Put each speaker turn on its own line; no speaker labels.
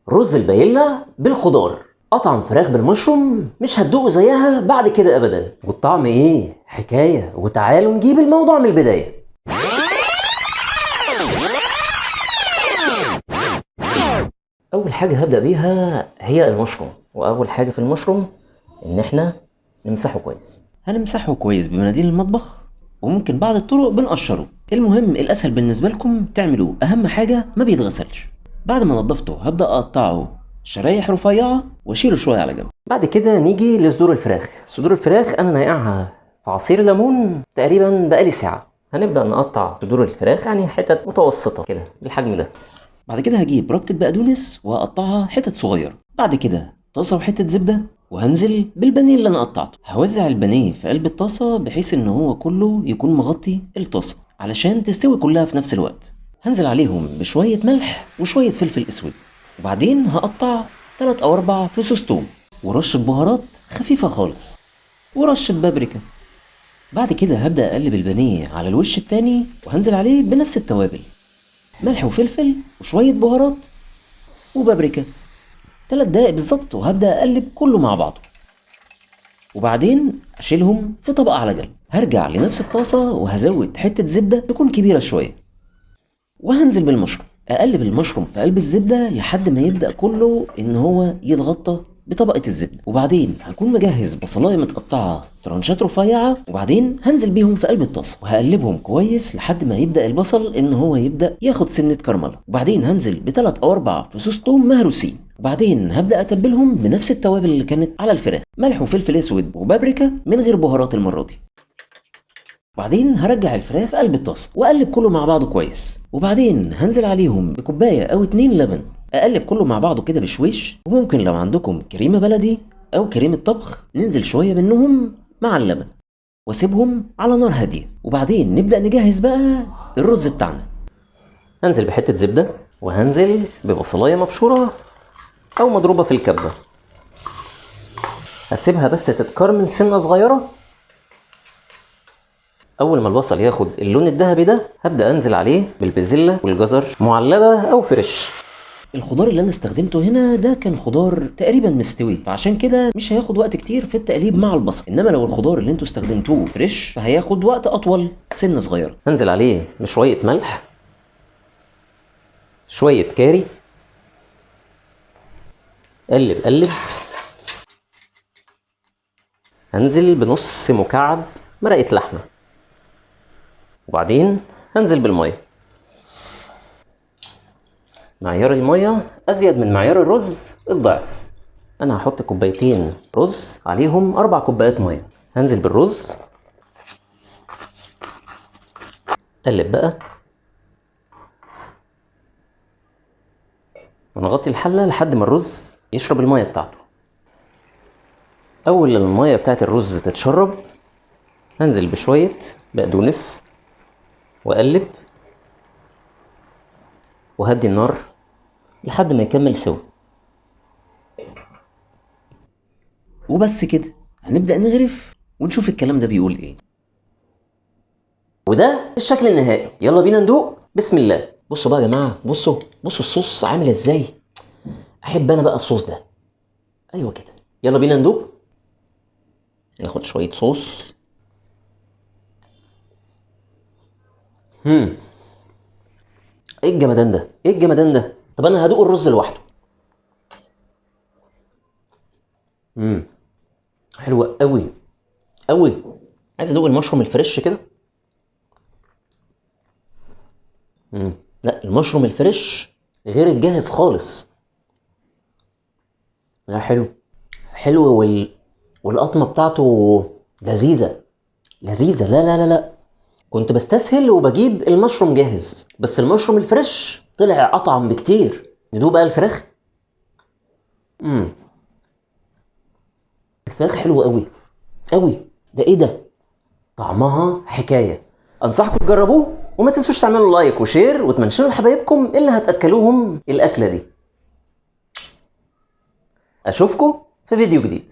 رز البايلا بالخضار، قطعم فراخ بالمشروم مش هتدوقوا زيها بعد كده ابدا، والطعم ايه حكايه. وتعالوا نجيب الموضوع من البدايه. اول حاجه هبدا بيها هي المشروم، واول حاجه في المشروم ان احنا نمسحه كويس.
هنمسحه كويس بمناديل المطبخ، وممكن بعض الطرق بنقشره. المهم الاسهل بالنسبه لكم تعملوه، اهم حاجه ما بيتغسلش. بعد ما نضفته هبدا اقطعه شرايح رفيعه واشيله شويه على جنب.
بعد كده نيجي لصدور الفراخ. صدور الفراخ انا ناقعها في عصير ليمون تقريبا بقالي ساعه. هنبدا نقطع صدور الفراخ يعني حتت متوسطه كده بالحجم ده.
بعد كده هجيب ربطه بقدونس واقطعها حتت صغيره. بعد كده طاسه وحته زبده، وهنزل بالبانيه اللي انا قطعته. هوزع البانيه في قلب الطاسه بحيث ان هو كله يكون مغطي الطاسه علشان تستوي كلها في نفس الوقت. هنزل عليهم بشويه ملح وشويه فلفل اسود، وبعدين هقطع 3 أو 4 فصوص توم ورشه بهارات خفيفه خالص ورشه بابريكا. بعد كده هبدا اقلب البانيه على الوش التاني، وهنزل عليه بنفس التوابل: ملح وفلفل وشويه بهارات وبابريكا. 3 دقايق بالظبط، وهبدا اقلب كله مع بعضه، وبعدين اشيلهم في طبق على جنب. هرجع لنفس الطاسه وهزود حته زبده تكون كبيره شويه، وهنزل بالمشروم. اقلب المشروم في قلب الزبده لحد ما يبدا كله ان هو يتغطى بطبقه الزبده. وبعدين هكون مجهز بصلايه متقطعه ترانشات رفيعه، وبعدين هنزل بيهم في قلب الطاسه وهقلبهم كويس لحد ما يبدا البصل ان هو يبدا ياخد سنه كرمله. وبعدين هنزل ب3 أو 4 فصوص توم مهروسين، وبعدين هبدا اتبلهم بنفس التوابل اللي كانت على الفراخ: ملح وفلفل اسود وبابريكا من غير بهارات المره دي. بعدين هرجع الفراخ في قلب الطاسه واقلب كله مع بعضه كويس، وبعدين هنزل عليهم بكوبايه او 2 لبن. اقلب كله مع بعضه كده بشويش، وممكن لو عندكم كريمه بلدي او كريمه طبخ ننزل شويه منهم مع اللبن، واسيبهم على نار هاديه. وبعدين نبدا نجهز بقى الرز بتاعنا.
هنزل بحته زبده، وهنزل ببصلايه مبشوره او مضروبه في الكبه. هسيبها بس تتكرمل سنه صغيره. اول ما البصل ياخد اللون الذهبي ده هبدا انزل عليه بالبازلاء والجزر معلبه او فريش.
الخضار اللي انا استخدمته هنا ده كان خضار تقريبا مستوي، فعشان كده مش هياخد وقت كتير في التقليب مع البصل. انما لو الخضار اللي انتوا استخدمتوه فريش فهياخد وقت اطول سنه صغيره.
هنزل عليه بشويه ملح، شويه كاري، قلب قلب. هنزل بنص مكعب مرقه لحمه، وبعدين هنزل بالميه. معيار الميه ازيد من معيار الرز الضعف. انا هحط كوبايتين رز عليهم 4 كوبايات ميه. هنزل بالرز، قلب بقى، ونغطي الحله لحد ما الرز يشرب الميه بتاعته. اول لما الميه بتاعت الرز تتشرب هنزل بشويه بقدونس واقلب، وهدي النار لحد ما يكمل سوا.
وبس كده هنبدا نغرف ونشوف الكلام ده بيقول ايه.
وده الشكل النهائي. يلا بينا ندوق. بسم الله. بصوا بقى يا جماعه، بصوا الصوص عامل ازاي. احب انا بقى الصوص ده. ايوه كده. يلا بينا ندوق. ناخد شويه صوص. ايه الجمدان ده، ايه الجمدان ده. طب انا هدوق الرز لوحده. حلوه قوي قوي. عايز ادوق المشروم الفريش كده. لا، المشروم الفريش غير الجاهز خالص. لا، حلو والقطمه بتاعته لذيذه. لا لا لا لا. كنت بستسهل وبجيب المشروم جاهز، بس المشروم الفريش طلع اطعم بكتير. ندوق بقى الفراخ. الفراخ حلوه قوي قوي. ده ايه ده، طعمها حكايه. انصحكم تجربوه، وما تنسوش تعملوا لايك وشير وتمنشنوا لحبايبكم اللي هتاكلوهم الاكله دي. اشوفكم في فيديو جديد.